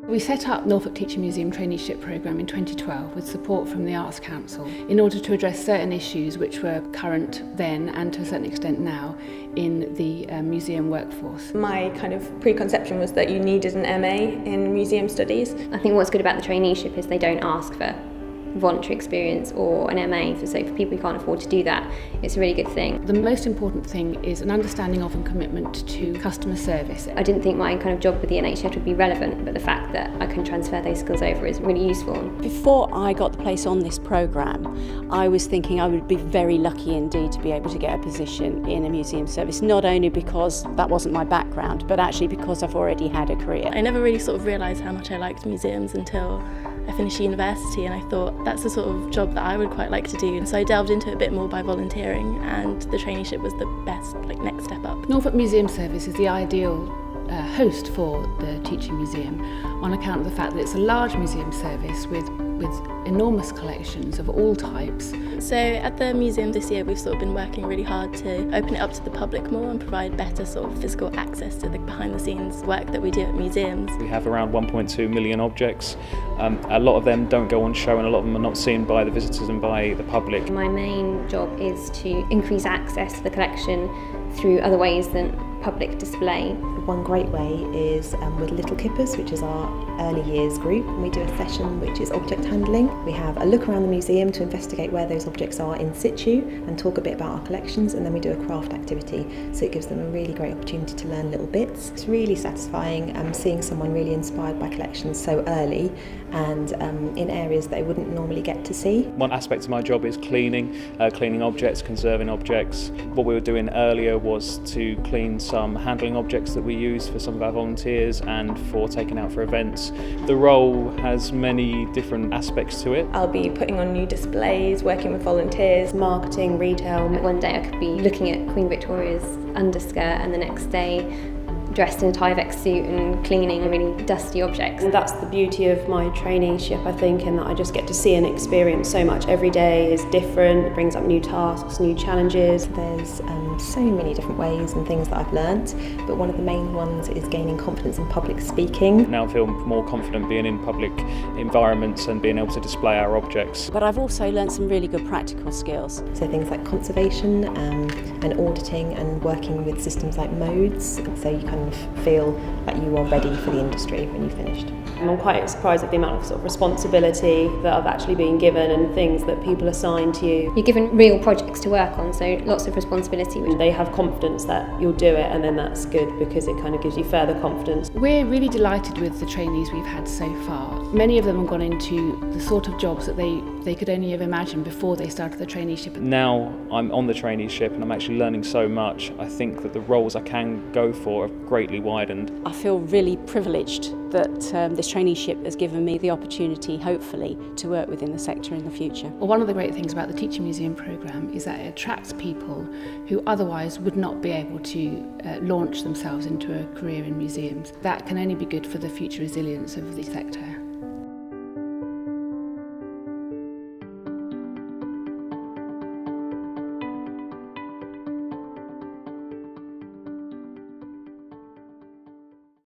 We set up Norfolk Teaching Museum Traineeship programme in 2012 with support from the Arts Council in order to address certain issues which were current then and to a certain extent now in the museum workforce. My kind of preconception was that you needed an MA in museum studies. I think what's good about the traineeship is they don't ask for voluntary experience or an MA, so for people who can't afford to do that, it's a really good thing. The most important thing is an understanding of and commitment to customer service. I didn't think my kind of job with the NHS would be relevant, but the fact that I can transfer those skills over is really useful. Before I got the place on this programme, I was thinking I would be very lucky indeed to be able to get a position in a museum service, not only because that wasn't my background, but actually because I've already had a career. I never really sort of realised how much I liked museums until I finished university, and I thought that's the sort of job that I would quite like to do, and so I delved into it a bit more by volunteering, and the traineeship was the best next step up. Norfolk Museums Service is the ideal host for the teaching museum on account of the fact that it's a large museum service with enormous collections of all types. So at the museum this year we've sort of been working really hard to open it up to the public more and provide better sort of physical access to the behind the scenes work that we do at museums. We have around 1.2 million objects. A lot of them don't go on show and a lot of them are not seen by the visitors and by the public. My main job is to increase access to the collection through other ways than public display. One great way is with Little Kippers, which is our early years group, and we do a session which is object handling. We have a look around the museum to investigate where those objects are in situ and talk a bit about our collections, and then we do a craft activity, so it gives them a really great opportunity to learn little bits. It's really satisfying seeing someone really inspired by collections so early and in areas they wouldn't normally get to see. One aspect of my job is cleaning objects, conserving objects. What we were doing earlier was to clean some handling objects that we use for some of our volunteers and for taking out for events. The role has many different aspects to it. I'll be putting on new displays, working with volunteers, Marketing, retail. One day I could be looking at Queen Victoria's underskirt, and the next day dressed in a Tyvek suit and cleaning really dusty objects. And that's the beauty of my traineeship, I think, in that I just get to see and experience so much. Every day is different, it brings up new tasks, new challenges. There's so many different ways and things that I've learnt, but one of the main ones is gaining confidence in public speaking. Now I feel more confident being in public environments and being able to display our objects. But I've also learnt some really good practical skills. So things like conservation and auditing and working with systems like modes, so you kind of feel that you are ready for the industry when you've finished. I'm quite surprised at the amount of sort of responsibility that I've actually been given and things that people assign to you. You're given real projects to work on, so lots of responsibility. They have confidence that you'll do it, and then that's good because it kind of gives you further confidence. We're really delighted with the trainees we've had so far. Many of them have gone into the sort of jobs that they could only have imagined before they started the traineeship. Now I'm on the traineeship and I'm actually learning so much. I think that the roles I can go for have greatly widened. I feel really privileged that this traineeship has given me the opportunity, hopefully, to work within the sector in the future. Well, one of the great things about the Teaching Museum programme is that it attracts people who otherwise would not be able to launch themselves into a career in museums. That can only be good for the future resilience of the sector.